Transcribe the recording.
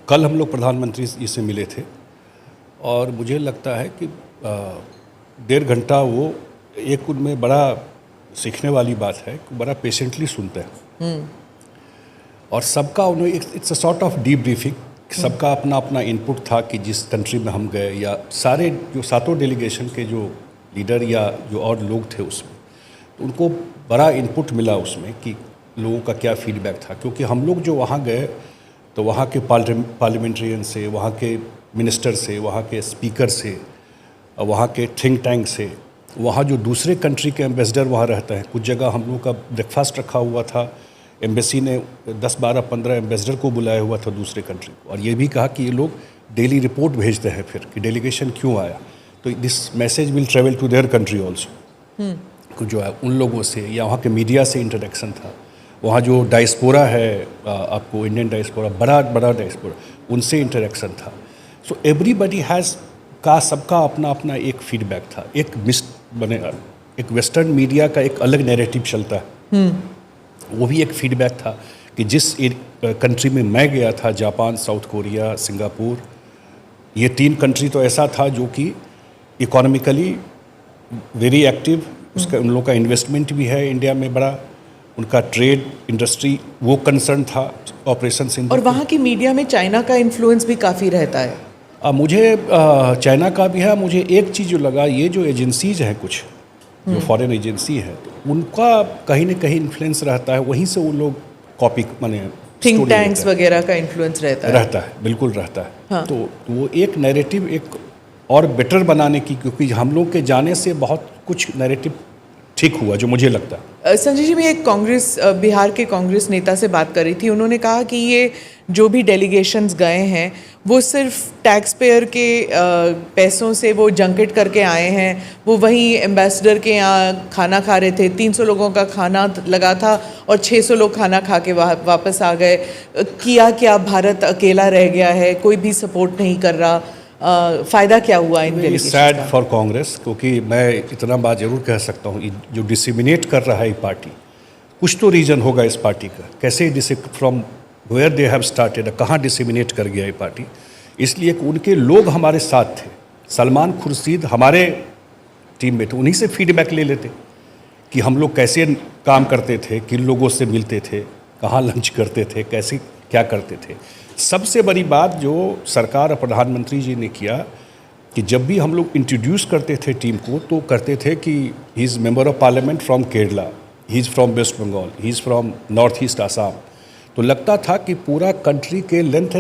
कल हम लोग प्रधानमंत्री जी से मिले थे और मुझे लगता है कि 1.5 घंटा वो एक उनमें बड़ा सीखने वाली बात है कि बड़ा पेशेंटली सुनते हैं और सबका उन्हें it's a sort of deep briefing. सबका अपना अपना इनपुट था कि जिस कंट्री में हम गए या सारे जो 7 डेलीगेशन के जो लीडर या जो और लोग थे उसमें, तो उनको बड़ा इनपुट मिला उसमें कि लोगों का क्या फीडबैक था। क्योंकि हम लोग जो वहाँ गए तो वहाँ के पार्लियामेंट्रियन से, वहाँ के मिनिस्टर से, वहाँ के स्पीकर से, वहाँ के थिंक टैंक से, वहाँ जो दूसरे कंट्री के एम्बेसडर वहाँ रहते हैं, कुछ जगह हम लोग का ब्रेकफास्ट रखा हुआ था। एम्बेसी ने 10, 12, 15 एम्बेसडर को बुलाया हुआ था दूसरे कंट्री को, और ये भी कहा कि ये लोग डेली रिपोर्ट भेजते हैं फिर कि डेलीगेशन क्यों आया, तो this message will travel to their country also. जो है उन लोगों से या वहाँ के मीडिया से इंटरेक्शन था। वहाँ जो डायस्पोरा है, आपको इंडियन डायस्पोरा, बड़ा डायस्पोरा, उनसे इंटरेक्शन था। सो एवरीबडी हैज़ का सबका अपना अपना एक फीडबैक था। एक वेस्टर्न मीडिया का एक अलग नैरेटिव चलता है, वो भी एक फीडबैक था कि जिस कंट्री में मैं गया था, जापान, साउथ कोरिया, सिंगापुर, ये 3 कंट्री तो ऐसा था जो कि इकोनॉमिकली वेरी एक्टिव, उसका उन लोगों का इन्वेस्टमेंट भी है इंडिया में बड़ा, उनका ट्रेड इंडस्ट्री वो कंसर्न था, ऑपरेशन सिंधु। और वहाँ की मीडिया में चाइना का इन्फ्लुएंस भी काफ़ी रहता है। मुझे चाइना का भी है। मुझे एक चीज़ जो लगा, ये जो एजेंसीज हैं कुछ जो फॉरेन एजेंसी है, तो उनका कहीं ना कहीं इन्फ्लुएंस रहता है, वहीं से वो लोग कॉपी माने थिंक टैंक्स वगैरह का इन्फ्लुएंस रहता है, बिल्कुल रहता है। हाँ। तो वो एक नैरेटिव एक और बेटर बनाने की, क्योंकि हम लोग के जाने से बहुत कुछ नैरेटिव ठीक हुआ जो मुझे लगता है। संजय जी, मैं एक बिहार के कांग्रेस नेता से बात कर रही थी। उन्होंने कहा कि ये जो भी डेलीगेशंस गए हैं वो सिर्फ टैक्स पेयर के पैसों से वो जंकेट करके आए हैं। वो वहीं एम्बेसडर के यहाँ खाना खा रहे थे, 300 लोगों का खाना लगा था और 600 लोग खाना खा के वापस आ गए। किया क्या, भारत अकेला रह गया है, कोई भी सपोर्ट नहीं कर रहा। फ़ायदा क्या हुआ इन डेलीगेशंस का? सैड फॉर कांग्रेस, क्योंकि मैं इतना बात जरूर कह सकता हूँ, जो डिसिमिनेट कर रहा है ये पार्टी, कुछ तो रीज़न होगा इस पार्टी का, कैसे from where they have started, कहाँ डिसिमिनेट कर गया ये पार्टी। इसलिए कि उनके लोग हमारे साथ थे। सलमान खुर्शीद हमारे टीम में थे, उन्हीं से फीडबैक ले लेते कि हम लोग कैसे काम करते थे, किन लोगों से मिलते थे, कहाँ लंच करते थे, कैसे क्या करते थे। सबसे बड़ी बात जो सरकार और प्रधानमंत्री जी ने किया कि जब भी हम लोग इंट्रोड्यूस करते थे टीम को, तो करते थे कि he is member of parliament from Kerala, he is from West Bengal, he is from North East Assam. तो लगता था कि पूरा कंट्री के लेंथ एंड